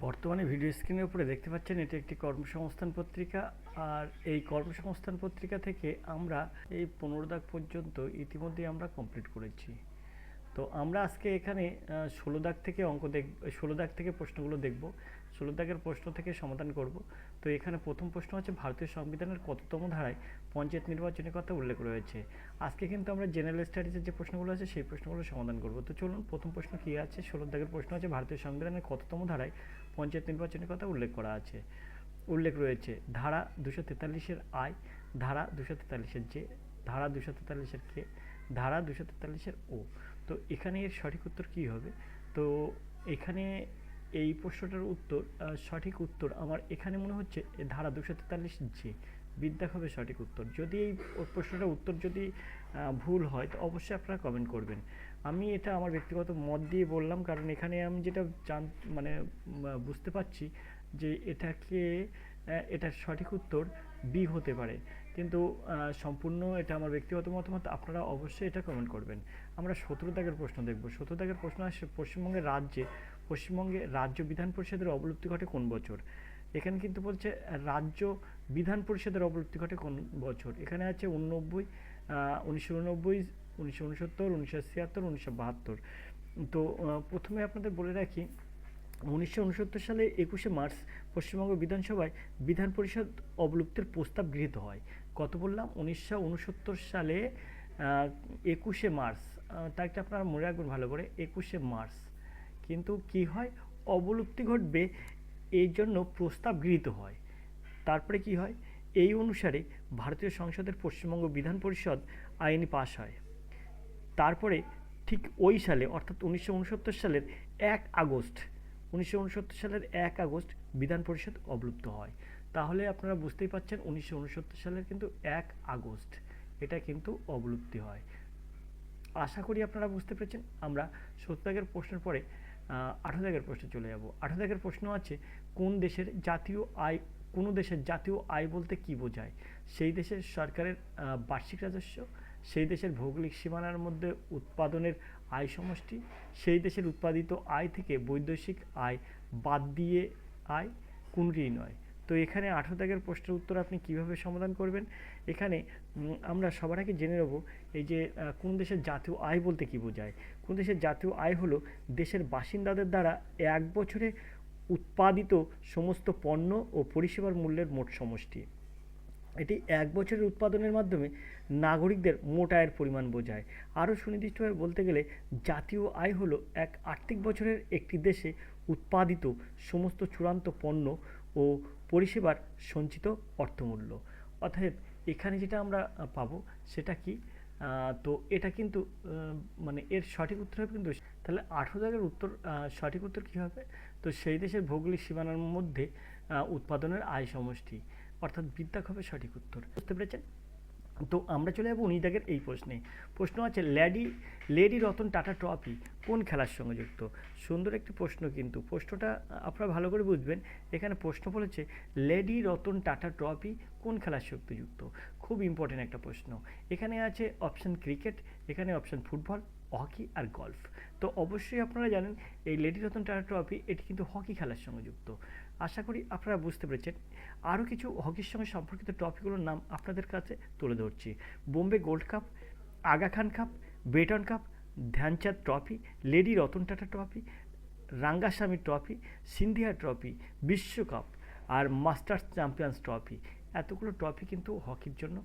বর্তমানে ভিডিও স্ক্রিনের উপরে দেখতে পাচ্ছেন এটি একটি কর্মসংস্থান পত্রিকা। আর এই কর্মসংস্থান পত্রিকা থেকে আমরা এই 15 দাগ পর্যন্ত ইতিমধ্যেই আমরা কমপ্লিট করেছি। তো আমরা আজকে এখানে 16 দাগ থেকে 16 দাগ থেকে প্রশ্নগুলো দেখব। 16 দাগের প্রশ্ন থেকে সমাধান করব। তো এখানে প্রথম প্রশ্ন হচ্ছে ভারতীয় সংবিধানের কততম ধারায় পঞ্চায়েত নির্বাচনের কথা উল্লেখ রয়েছে। আজকে কিন্তু আমরা জেনারেল স্টাডিজের যে প্রশ্নগুলো আছে সেই প্রশ্নগুলো সমাধান করব। তো চলুন প্রথম প্রশ্ন কী আছে। 16 দাগের প্রশ্ন আছে ভারতীয় সংবিধানের কততম ধারায় পঞ্চায়েত নির্বাচনের কথা উল্লেখ রয়েছে। ধারা 243-এর আই, ধারা 243-এর যে, ধারা 243-এর কে, ধারা 243-এর ও। তো এখানে এর সঠিক উত্তর কী হবে? তো এখানে এই প্রশ্নটার উত্তর, সঠিক উত্তর আমার এখানে মনে হচ্ছে ধারা 243 যে, বিদ্যাক হবে সঠিক উত্তর। যদি এই প্রশ্নটার উত্তর যদি ভুল হয় তো অবশ্যই আপনারা কমেন্ট করবেন। আমি এটা আমার ব্যক্তিগত মত দিয়ে বললাম, কারণ এখানে আমি যেটা মানে বুঝতে পারছি যে এটার সঠিক উত্তর বি হতে পারে, কিন্তু সম্পূর্ণ এটা আমার ব্যক্তিগত মতামত। আপনারা অবশ্যই এটা কমেন্ট করবেন। আমরা 17 দাগের প্রশ্ন দেখব। 17 দাগের প্রশ্ন আসছে পশ্চিমবঙ্গে রাজ্য বিধান পরিষদের অবলুপ্তি ঘটে কোন বছর? এখানে কিন্তু বলছে রাজ্য বিধান পরিষদের অবলুপ্তি ঘটে কোন বছর। এখানে আছে 1989, 1969, 1976, 1972। তো প্রথমে আপনাদের বলে রাখি, 1969 সালে 21শে মার্চ পশ্চিমবঙ্গ বিধানসভায় বিধান পরিষদ অবলুপ্তির প্রস্তাব গৃহীত হয়। কত বললাম? 1969 সালে 21শে মার্চ। তারিখটা আপনারা মনে রাখবেন ভালো করে, 21শে মার্চ। কিন্তু কি হয়? অবলুপ্তি ঘটবে, এই জন্য প্রস্তাব গৃহীত হয়। তারপরে কি হয়? এই অনুসারে ভারতীয় সংসদের পশ্চিমবঙ্গ বিধান পরিষদ আইন পাস হয়। তারপরে ঠিক ওই সালে অর্থাৎ 1969 সালের 1 আগস্ট 1969 সালের 1 আগস্ট বিধান পরিষদ অবলুপ্ত হয়। তাহলে আপনারা বুঝতেই পারছেন 1969 সালের কিন্তু 1 আগস্ট এটা কিন্তু অবলুপ্তি হয়। আশা করি আপনারা বুঝতে পেরেছেন। আমরা 17 দাগের প্রশ্নের পরে 18 দাগের প্রশ্নে চলে যাব। 18 দাগের প্রশ্ন আছে কোন দেশের জাতীয় আয় বলতে কি বোঝায়? সেই দেশের সরকারের বার্ষিক রাজস্ব, সেই দেশের ভৌগোলিক সীমানার মধ্যে উৎপাদনের আয় সমষ্টি, সেই দেশের উৎপাদিত আয় থেকে বৈদেশিক আয় বাদ দিয়ে আয়, কোনটিই নয়। তো এখানে 18 দাগের প্রশ্নের উত্তর আপনি কিভাবে সমাধান করবেন? এখানে আমরা সবার আগে জেনে নেব এই যে কোন দেশের জাতীয় আয় বলতে কি বোঝায়। কোন দেশের জাতীয় আয় হলো দেশের বাসিন্দাদের দ্বারা 1 বছরে উৎপাদিত সমস্ত পণ্য ও পরিষেবার মূল্যের মোট সমষ্টি। এটি 1 বছরের উৎপাদনের মাধ্যমে নাগরিকদের মোট আয়ের পরিমাণ বোঝায়। আরও সুনির্দিষ্টভাবে বলতে গেলে জাতীয় আয় হলো এক আর্থিক বছরের একটি দেশে উৎপাদিত সমস্ত চূড়ান্ত পণ্য ও পরিষেবার সঞ্চিত অর্থমূল্য। অতএব এখানে যেটা আমরা পাবো সেটা কি? তো এটা কিন্তু মানে এর সঠিক উত্তর হবে কিন্তু, তাহলে 18 দাগের উত্তর, সঠিক উত্তর কী হবে? তো সেই দেশের ভৌগোলিক সীমানার মধ্যে উৎপাদনের আয় সমষ্টি, অর্থাৎ বিদ্যাক হবে সঠিক উত্তর। বুঝতে পেরেছেন? তো আমরা চলে যাবো 19 দাগের এই প্রশ্নে। প্রশ্ন আছে লেডি রতন টাটা ট্রফি কোন খেলার সঙ্গে যুক্ত? সুন্দর একটি প্রশ্ন, কিন্তু প্রশ্নটা আপনারা ভালো করে বুঝবেন। এখানে প্রশ্ন বলেছে লেডি রতন টাটা ট্রফি কোন খেলার সঙ্গে যুক্ত। খুব ইম্পর্টেন্ট একটা প্রশ্ন। এখানে আছে অপশান ক্রিকেট, এখানে অপশান ফুটবল, হকি আর গলফ। তো অবশ্যই আপনারা জানেন এই লেডি রতন টাটা ট্রফি এটি কিন্তু হকি খেলার সঙ্গে যুক্ত। আশা করি আপনারা বুঝতে পেরেছেন। আরও কিছু হকির সঙ্গে সম্পর্কিত ট্রফিগুলোর নাম আপনাদের কাছে তুলে ধরছি। Bombay gold cup, Aga Khan cup, Beighton cup, Dhyanchand trophy, lady Ratan Tata trophy, Rangaswamy trophy, Scindia trophy, বিশ্বকাপ আর মাস্টার্স চ্যাম্পিয়ন্স ট্রফি। এতগুলো ট্রফি কিন্তু হকির জন্য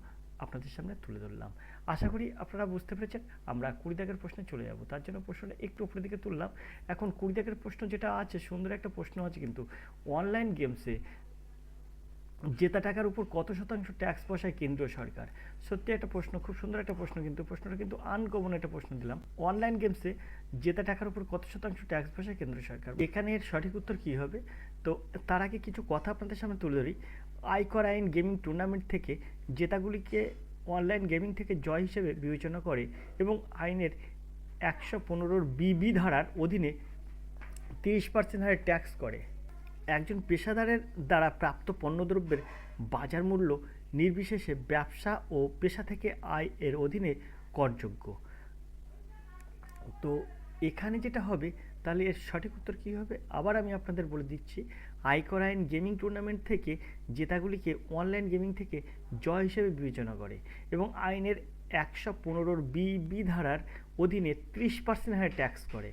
আপনাদের সামনে তুলে ধরলাম। আশা করি আপনারা বুঝতে পেরেছেন। আমরা 20 দাগের প্রশ্নে চলে যাব, তার জন্য প্রশ্নটা একটু উপরের দিকে তুললাম। এখন 20 দাগের প্রশ্ন যেটা আছে, সুন্দর একটা প্রশ্ন আছে কিন্তু, অনলাইন গেমসে জেতা টাকার উপর কত শতাংশ ট্যাক্স বসায় কেন্দ্রীয় সরকার? সত্যি একটা প্রশ্ন, খুব সুন্দর একটা প্রশ্ন, কিন্তু প্রশ্নটা কিন্তু আনকমন একটা প্রশ্ন দিলাম। অনলাইন গেমসে জেতা টাকার উপর কত শতাংশ ট্যাক্স বসায় কেন্দ্রীয় সরকার? এখানে এর সঠিক উত্তর কী হবে? তো তার আগে কিছু কথা আপনাদের সামনে তুলে ধরি। আয়কর আইন গেমিং টুর্নামেন্ট থেকে জেতাগুলিকে অনলাইন গেমিং থেকে জয় হিসেবে বিবেচনা করে এবং আইনের 115 বিবি ধারার অধীনে 30% হারে ট্যাক্স করে। একজন পেশাদারের দ্বারা প্রাপ্ত পণ্যদ্রব্যের বাজার মূল্য নির্বিশেষে ব্যবসা ও পেশা থেকে আয় এর অধীনে করযোগ্য। তো এখানে যেটা হবে তাহলে এর সঠিক উত্তর কী হবে? আবার আমি আপনাদের বলে দিচ্ছি, আয়কর আইন গেমিং টুর্নামেন্ট থেকে জেতাগুলিকে অনলাইন গেমিং থেকে জয় হিসেবে বিবেচনা করে এবং আইনের 115 বি ধারার অধীনে 30% হারে ট্যাক্স করে।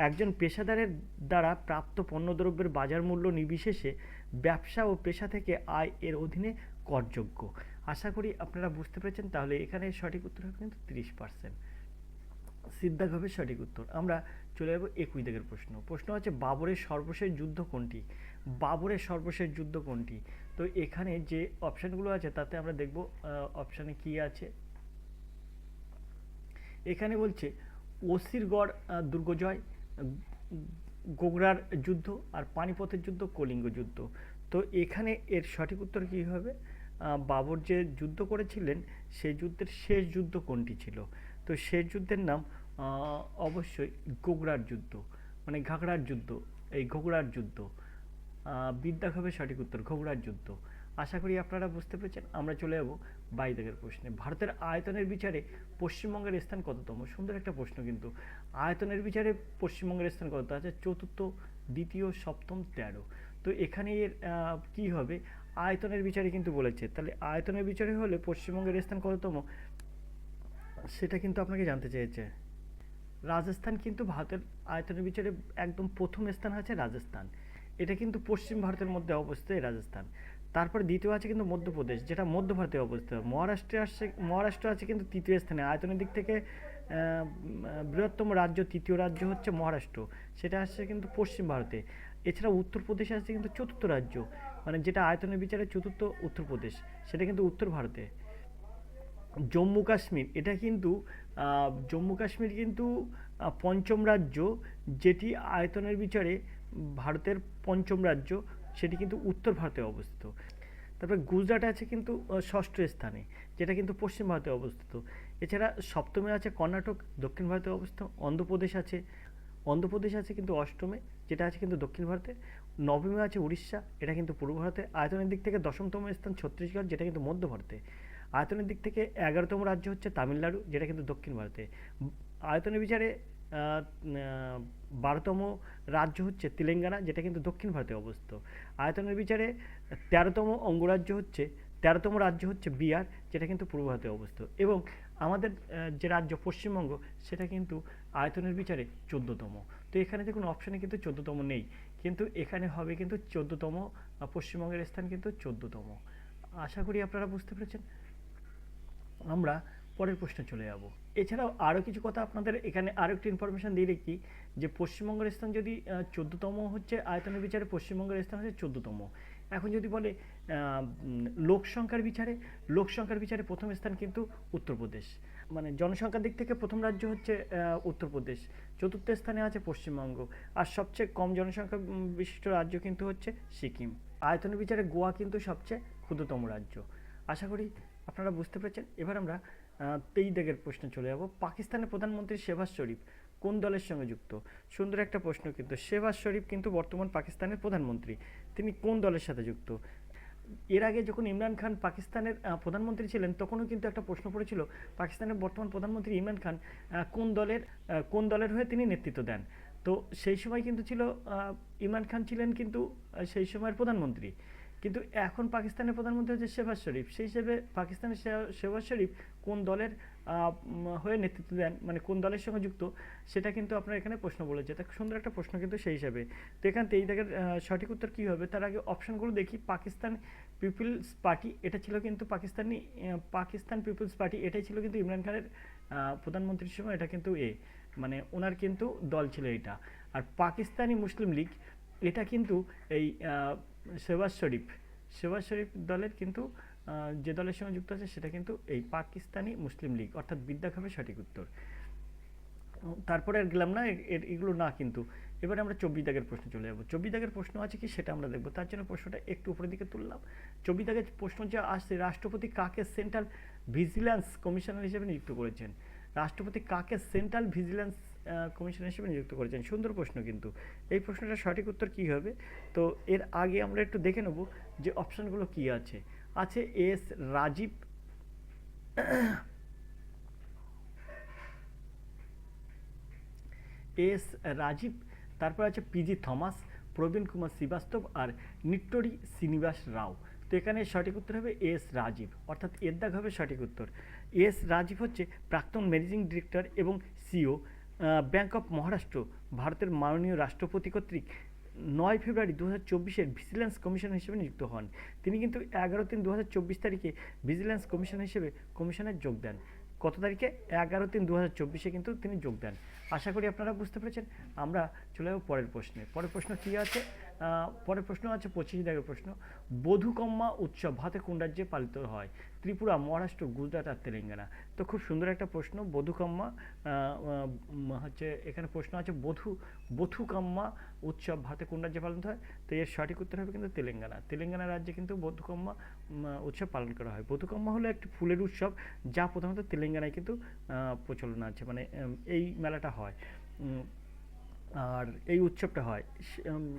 একজন পেশাদারের দ্বারা প্রাপ্ত পণ্যদ্রব্যের বাজার মূল্য নির্বিশেষে ব্যবসা ও পেশা থেকে আয় এর অধীনে করযোগ্য। আশা করি আপনারা বুঝতে পেরেছেন। তাহলে এখানে সঠিক উত্তর হবে কিন্তু 30%। সিদ্ধাক হবে সঠিক উত্তর। আমরা চলে যাবো 21 দাগের প্রশ্ন হচ্ছে বাবরের সর্বশেষ যুদ্ধ কোনটি? বাবরের সর্বশেষ যুদ্ধ কোনটি? তো এখানে যে অপশানগুলো আছে তাতে আমরা দেখব অপশানে কি আছে। এখানে বলছে ওসিরগড় দুর্গজয়, গোগরার যুদ্ধ, আর পানিপথের যুদ্ধ, কলিঙ্গ যুদ্ধ। তো এখানে এর সঠিক উত্তর কী হবে? বাবর যে যুদ্ধ করেছিলেন সেই যুদ্ধের শেষ যুদ্ধ কোনটি ছিল? তো শেষ যুদ্ধের নাম অবশ্যই গোগরার যুদ্ধ, মানে ঘাগড়ার যুদ্ধ, এই ঘোগড়ার যুদ্ধ। বিদ্যা হবে সঠিক উত্তর, ঘোগড়ার যুদ্ধ। আশা করি আপনারা বুঝতে পেরেছেন। আমরা চলে যাব 22 দাগের প্রশ্নে। ভারতের আয়তনের বিচারে পশ্চিমবঙ্গের স্থান কততম? সুন্দর একটা প্রশ্ন কিন্তু। আয়তনের বিচারে পশ্চিমবঙ্গের স্থান কত আছে? চতুর্থ, দ্বিতীয়, সপ্তম, 13। তো এখানে এর কী হবে? আয়তনের বিচারে কিন্তু বলেছে, তাহলে আয়তনের বিচারে হলে পশ্চিমবঙ্গের স্থান কততম সেটা কিন্তু আপনাকে জানতে চেয়েছে। রাজস্থান কিন্তু ভারতের আয়তনের বিচারে একদম প্রথম স্থান আছে রাজস্থান। এটা কিন্তু পশ্চিম ভারতের মধ্যে অবস্থিত এই রাজস্থান। তারপরে দ্বিতীয় আছে কিন্তু মধ্যপ্রদেশ, যেটা মধ্য ভারতে অবস্থিত। মহারাষ্ট্র আছে কিন্তু তৃতীয় স্থানে। আয়তনের দিক থেকে বৃহত্তম রাজ্য, তৃতীয় রাজ্য হচ্ছে মহারাষ্ট্র, সেটা আসছে কিন্তু পশ্চিম ভারতে। এছাড়া উত্তরপ্রদেশ আছে কিন্তু চতুর্থ রাজ্য, মানে যেটা আয়তনের বিচারে চতুর্থ, উত্তরপ্রদেশ, সেটা কিন্তু উত্তর ভারতে। জম্মু কাশ্মীর, এটা কিন্তু জম্মু কাশ্মীর কিন্তু পঞ্চম রাজ্য, যেটি আয়তনের বিচারে ভারতের পঞ্চম রাজ্য, সেটি কিন্তু উত্তর ভারতে অবস্থিত। তারপরে গুজরাট আছে কিন্তু ষষ্ঠ স্থানে, যেটা কিন্তু পশ্চিম ভারতে অবস্থিত। এছাড়া সপ্তমে আছে কর্ণাটক, দক্ষিণ ভারতে অবস্থিত। অন্ধ্রপ্রদেশ আছে কিন্তু অষ্টমে, যেটা আছে কিন্তু দক্ষিণ ভারতে। নবমে আছে উড়িষ্যা, এটা কিন্তু পূর্ব ভারতে। আয়তনের দিক থেকে 10তম স্থান ছত্তিশগড়, যেটা কিন্তু মধ্য ভারতে। আয়তনের দিক থেকে 11তম রাজ্য হচ্ছে তামিলনাড়ু, যেটা কিন্তু দক্ষিণ ভারতে। আয়তনের বিচারে 12তম রাজ্য হচ্ছে তেলেঙ্গানা, যেটা কিন্তু দক্ষিণ ভারতে অবস্থিত। আয়তনের বিচারে 13তম রাজ্য হচ্ছে বিহার, যেটা কিন্তু পূর্ব ভারতে অবস্থিত। এবং আমাদের যে রাজ্য পশ্চিমবঙ্গ, সেটা কিন্তু আয়তনের বিচারে 14তম। তো এখানে দেখুন অপশানে কিন্তু 14তম নেই, কিন্তু এখানে হবে কিন্তু 14তম। পশ্চিমবঙ্গের স্থান কিন্তু 14তম। আশা করি আপনারা বুঝতে পেরেছেন। আমরা পরের প্রশ্নে চলে যাব। এছাড়াও আরও কিছু কথা আপনাদের এখানে আরও একটি ইনফরমেশান দিয়ে রাখি, যে পশ্চিমবঙ্গের স্থান যদি 14তম হচ্ছে আয়তনের বিচারে, পশ্চিমবঙ্গের স্থান হচ্ছে 14তম। এখন যদি বলে লোকসংখ্যার বিচারে প্রথম স্থান কিন্তু উত্তরপ্রদেশ, মানে জনসংখ্যার দিক থেকে প্রথম রাজ্য হচ্ছে উত্তরপ্রদেশ, চতুর্থ স্থানে আছে পশ্চিমবঙ্গ, আর সবচেয়ে কম জনসংখ্যা বিশিষ্ট রাজ্য কিন্তু হচ্ছে সিকিম। আয়তনের বিচারে গোয়া কিন্তু সবচেয়ে ক্ষুদ্রতম রাজ্য। আশা করি আপনারা বুঝতে পেরেছেন। এবার আমরা 23 দাগের প্রশ্নে চলে যাব। পাকিস্তানের প্রধানমন্ত্রী শেহবাজ শরীফ কোন দলের সঙ্গে যুক্ত? সুন্দর একটা প্রশ্ন কিন্তু। শেহবাজ শরীফ কিন্তু বর্তমান পাকিস্তানের প্রধানমন্ত্রী, তিনি কোন দলের সাথে যুক্ত? এর আগে যখন ইমরান খান পাকিস্তানের প্রধানমন্ত্রী ছিলেন, তখনও কিন্তু একটা প্রশ্ন পড়েছিল, পাকিস্তানের বর্তমান প্রধানমন্ত্রী ইমরান খান কোন দলের হয়ে তিনি নেতৃত্ব দেন। তো সেই সময় কিন্তু ছিল ইমরান খান ছিলেন কিন্তু সেই সময়ের প্রধানমন্ত্রী, কিন্তু এখন পাকিস্তানের প্রধানমন্ত্রী হচ্ছে শেহবাজ শরীফ। সেই হিসেবে পাকিস্তানের শেহবাজ শরীফ কোন দলের হয়ে নেতৃত্ব দেন, মানে কোন দলের সঙ্গে যুক্ত, সেটা কিন্তু আপনার এখানে প্রশ্ন বলেছে। তা সুন্দর একটা প্রশ্ন কিন্তু সেই হিসাবে। তো এখান থেকে দেখেন সঠিক উত্তর কী হবে। তার আগে অপশানগুলো দেখি। পাকিস্তান পিপলস পার্টি, এটা ছিল কিন্তু পাকিস্তান পিপলস পার্টি, এটাই ছিল কিন্তু ইমরান খানের প্রধানমন্ত্রীর সময়, এটা কিন্তু মানে ওনার কিন্তু দল ছিল এটা। আর পাকিস্তানি মুসলিম লীগ, এটা কিন্তু এই শেহবাজ শরীফ দলের কিন্তু যে দলের সঙ্গে যুক্ত আছে, সেটা কিন্তু এই পাকিস্তানি মুসলিম লীগ, অর্থাৎ বিদ্যাক হবে সঠিক উত্তর। তারপরে আর গেলাম না, এগুলো না কিন্তু। এবারে আমরা 24 দাগের প্রশ্নে চলে যাব। 24 দাগের প্রশ্ন আছে কি সেটা আমরা দেখব। তার জন্য প্রশ্নটা একটু উপরের দিকে তুললাম। 24 দাগের প্রশ্ন যে আসছে, রাষ্ট্রপতি কাকে সেন্ট্রাল ভিজিল্যান্স কমিশনার হিসেবে নিযুক্ত করেছেন? রাষ্ট্রপতি কাকে সেন্ট্রাল ভিজিল্যান্স কমিশনার হিসেবে নিযুক্ত করেছেন? সুন্দর প্রশ্ন কিন্তু। এই প্রশ্নটার সঠিক উত্তর কী হবে? তো এর আগে আমরা একটু দেখে নেব যে অপশানগুলো কী আছে। এস রাজীব, তারপর আছে পিজি থমাস, প্রবীণ কুমার শ্রীবাস্তব আর নিট্টোরি শ্রীনিবাস রাও। তো এখানে সঠিক উত্তর হবে এস রাজীব, অর্থাৎ এর দাগ হবে সঠিক উত্তর। এস রাজীব হচ্ছে প্রাক্তন ম্যানেজিং ডিরেক্টর এবং সিও, ব্যাংক অফ মহারাষ্ট্র, ভারতের মাননীয় রাষ্ট্রপতি কর্তৃক 9 ফেব্রুয়ারি 2024 ভিজিলেন্স কমিশনার হিসেবে নিযুক্ত হন। তিনি কিন্তু 11/3/2024 তারিখে ভিজিলেন্স কমিশনার হিসেবে কমিশনে যোগ দেন। কত তারিখে? 11/3/2024 কিন্তু তিনি যোগ দেন। আশা করি আপনারা বুঝতে পেরেছেন। আমরা চলে যাব পরের প্রশ্নে। পরের প্রশ্ন কী আছে? পরের প্রশ্ন আছে 25 দাগের প্রশ্ন। বধূকম্মা উৎসব ভারতের কোন রাজ্যে পালিত হয়? ত্রিপুরা, মহারাষ্ট্র, গুজরাট আর তেলেঙ্গানা। তো খুব সুন্দর একটা প্রশ্ন। বধূকম্মা হচ্ছে এখানে প্রশ্ন আছে বধূকম্মা উৎসব ভারতে কোন রাজ্যে পালন হয়? তো এর সঠিক উত্তর হবে কিন্তু তেলেঙ্গানা। তেলেঙ্গানা রাজ্যে কিন্তু বধূকম্মা উৎসব পালন করা হয়। বধূকম্মা হলো একটি ফুলের উৎসব যা প্রধানত তেলেঙ্গানায় কিন্তু প্রচলন আছে, মানে এই মেলাটা হয়। আর এই উৎসবটা হয়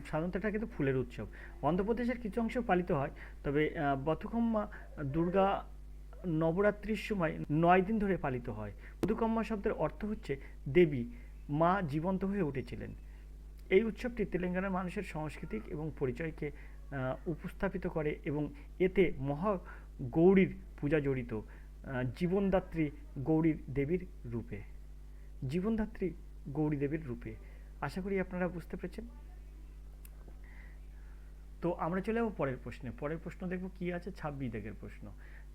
সাধারণত এটা কিন্তু ফুলের উৎসব। অন্ধ্রপ্রদেশের কিছু অংশ পালিত হয়, তবে বধূকম্মা দুর্গা নবরাত্রির সময় 9 দিন ধরে পালিত হয়। বধূকম্মা শব্দের অর্থ হচ্ছে দেবী, মা জীবন্ত হয়ে উঠেছিলেন। এই উৎসবটি তেলেঙ্গানার মানুষের সাংস্কৃতিক এবং পরিচয়কে উপস্থাপিত করে এবং এতে মহা গৌরীর পূজা জড়িত, জীবনদাত্রী গৌরীর দেবীর রূপে। জীবনদাত্রী গৌরী দেবীর রূপে। আশা করি আপনারা বুঝতে পেরেছেন। তো আমরা চলে যাবো পরের প্রশ্নে। পরের প্রশ্ন দেখব কি আছে, 26 দাগের প্রশ্ন।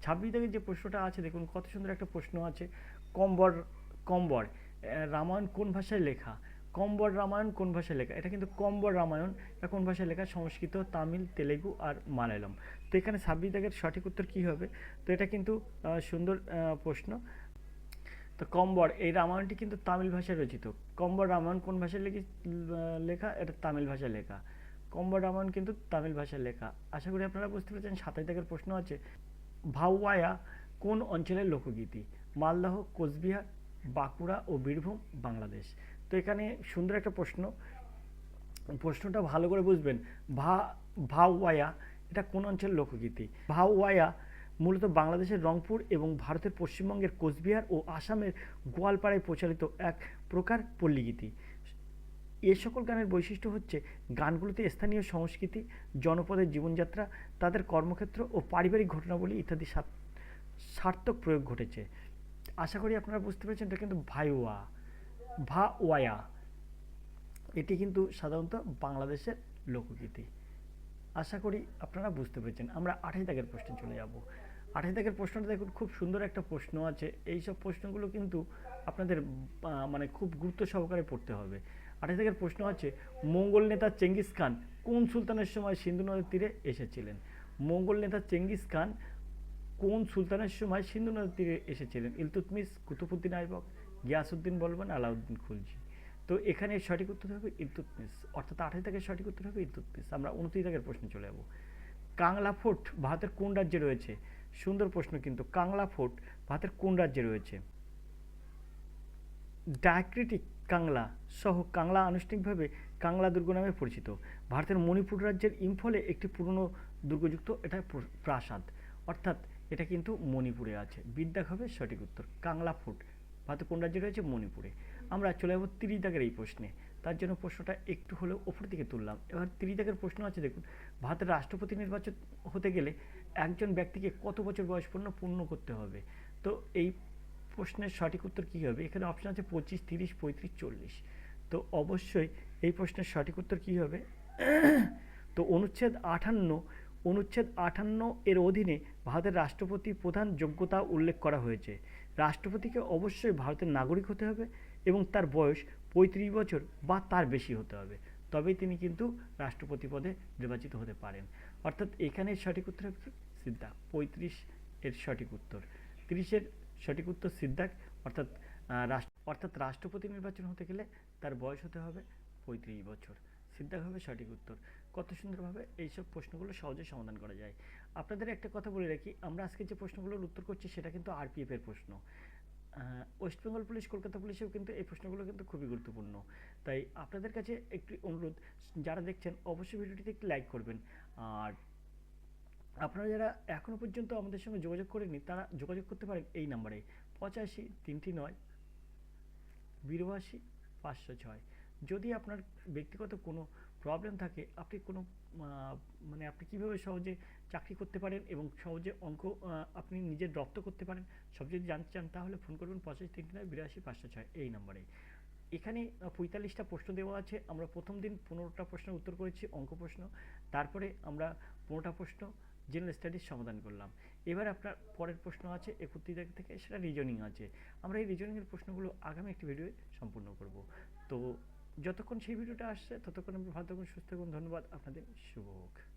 26 দাগের যে প্রশ্নটা আছে দেখুন কত সুন্দর একটা প্রশ্ন আছে। কম্বর কম্বর রামায়ণ কোন ভাষায় লেখা? কম্বর রামায়ণ কোন ভাষায় লেখা? এটা কিন্তু কম্বর রামায়ণ, এটা কোন ভাষায় লেখা? সংস্কৃত, তামিল, তেলেগু আর মালায়ালম। তো এখানে 26 দাগের সঠিক উত্তর কী হবে? তো এটা কিন্তু সুন্দর প্রশ্ন। তো কম্বর এই রামায়ণটি কিন্তু তামিল ভাষায় রচিত। কম্বর রামায়ণ কোন ভাষায় লেখা? এটা তামিল ভাষায় লেখা। কম্বর রামায়ণ কিন্তু তামিল ভাষায় লেখা। আশা করি আপনারা বুঝতে পেরেছেন। 27 দাগের প্রশ্ন আছে, ভাওয়ায়া কোন অঞ্চলের লোকগীতি? মালদহ, কোচবিহার, বাঁকুড়া ও বীরভূম, বাংলাদেশ। তো এখানে সুন্দর একটা প্রশ্ন, প্রশ্নটা ভালো করে বুঝবেন। ভাওয়ায়া এটা কোন অঞ্চলের লোকগীতি? ভাওয়ায়া মূলত বাংলাদেশের রংপুর এবং ভারতের পশ্চিমবঙ্গের কোচবিহার ও আসামের গোয়ালপাড়ায় প্রচলিত এক প্রকার পল্লীগীতি। এ সকল গানের বৈশিষ্ট্য হচ্ছে গানগুলোতে স্থানীয় সংস্কৃতি, জনপদের জীবনযাত্রা, তাদের কর্মক্ষেত্র ও পারিবারিক ঘটনাবলী ইত্যাদি সার্থক প্রয়োগ ঘটেছে। আশা করি আপনারা বুঝতে পেরেছেন। এটা কিন্তু ভাওয়ায়া এটি কিন্তু সাধারণত বাংলাদেশের লোকগীতি। আশা করি আপনারা বুঝতে পেরেছেন। আমরা 28 দাগের প্রশ্নে চলে যাব। 28 দাগের প্রশ্নটা দেখুন খুব সুন্দর একটা প্রশ্ন আছে। এই সব প্রশ্নগুলো কিন্তু আপনাদের মানে খুব গুরুত্ব সহকারে পড়তে হবে। 28 দাগের প্রশ্ন আছে, মঙ্গল নেতা চেঙ্গিস খান কোন সুলতানের সময় সিন্ধু নদীর তীরে এসেছিলেন? মঙ্গল নেতা চেঙ্গিস খান কোন সুলতানের সময় সিন্ধু নদীর তীরে এসেছিলেন? ইলতুৎমিশ, কুতুবউদ্দিন আইবক, গিয়াসউদ্দিন বলবান, আলাউদ্দিন খুলজি। তো এখানে সঠিক উত্তর হবে ইলতুৎমিশ, অর্থাৎ 28 দাগের সঠিক উত্তর হবে ইলতুৎমিশ। আমরা 29 দাগের প্রশ্নে চলে যাব। কাংলা ফোর্ট ভারতের কোন রাজ্যে রয়েছে? সুন্দর প্রশ্ন কিন্তু। কাংলা ফোর্ট ভারতের কোন রাজ্যে রয়েছে? ডায়াক্রিটিক কাংলা সহ কাংলা আনুষ্ঠানিকভাবে কাংলা দুর্গ নামে পরিচিত। ভারতের মণিপুর রাজ্যের ইম্ফলে একটি পুরনো দুর্গযুক্ত এটা প্রাসাদ, অর্থাৎ এটা কিন্তু মণিপুরে আছে। বিদ্যাক হবে সঠিক উত্তর। কাংলা ফোর্ট ভারতের কোন রাজ্যে রয়েছে? মণিপুরে। আমরা চলে যাব 30 দাগের এই প্রশ্নে। তার জন্য প্রশ্নটা একটু হলেও ওপর দিকে তুললাম। এবার 30 দাগের প্রশ্ন আছে দেখুন, ভারতের রাষ্ট্রপতি নির্বাচন হতে গেলে একজন ব্যক্তিকে কত বছর বয়স পূর্ণ করতে হবে? তো এই প্রশ্নের সঠিক উত্তর কী হবে? এখানে অপশান আছে 25, 30, 35, 40। তো অবশ্যই এই প্রশ্নের সঠিক উত্তর কী হবে? তো অনুচ্ছেদ 58 এর অধীনে ভারতের রাষ্ট্রপতি প্রধান যোগ্যতা উল্লেখ করা হয়েছে। রাষ্ট্রপতিকে অবশ্যই ভারতের নাগরিক হতে হবে এবং তার বয়স 35 বছর বা তার বেশি হতে হবে, তবেই তিনি কিন্তু রাষ্ট্রপতি পদে নির্বাচিত হতে পারেন। অর্থাৎ এখানে সঠিক উত্তর হবে কি? সিদ্ধাক। 35 এর সঠিক উত্তর। 30-এর সঠিক উত্তর সিদ্ধাক, অর্থাৎ রাষ্ট্রপতি নির্বাচন হতে গেলে তার বয়স হতে হবে 35 বছর। সিদ্ধাক হবে সঠিক উত্তর। কত সুন্দরভাবে এইসব প্রশ্নগুলো সহজে সমাধান করা যায়। আপনাদের একটা কথা বলে রাখি, আমরা আজকে যে প্রশ্নগুলোর উত্তর করছি সেটা কিন্তু আরপিএফ এর প্রশ্ন। ওয়েস্ট বেঙ্গল পুলিশ, কলকাতা পুলিশেও কিন্তু এই প্রশ্নগুলো কিন্তু খুবই গুরুত্বপূর্ণ। তাই আপনাদের কাছে একটি অনুরোধ, যারা দেখছেন অবশ্যই ভিডিওটিতে একটি লাইক করবেন। আর আপনারা যারা এখনও পর্যন্ত আমাদের সঙ্গে যোগাযোগ করেননি তারা যোগাযোগ করতে পারেন এই নাম্বারে 85 309 82 506। যদি আপনার ব্যক্তিগত কোনো প্রবলেম থাকে, আপনি কোনো মানে আপনি কীভাবে সহজে চাকরি করতে পারেন এবং সহজে অঙ্ক আপনি নিজের রপ্ত করতে পারেন, সব যদি জানতে চান তাহলে ফোন করবেন 8539 82 506 এই নম্বরে। এখানে 45টা প্রশ্ন দেওয়া আছে। আমরা প্রথম দিন 15টা প্রশ্নের উত্তর করেছি, অঙ্ক প্রশ্ন। তারপরে আমরা 15টা প্রশ্ন জেনারেল স্টাডিজ সমাধান করলাম। এবার আপনার পরের প্রশ্ন আছে 31 তারিখ থেকে, সেটা রিজনিং আছে। আমরা এই রিজনিংয়ের প্রশ্নগুলো আগামী একটি ভিডিওয়ে সম্পূর্ণ করব। তো যতক্ষণ সেই ভিডিওটা আসছে ততক্ষণ আপনি ভালো থাকুন, সুস্থ থাকুন। ধন্যবাদ আপনাদের, শুভ হোক।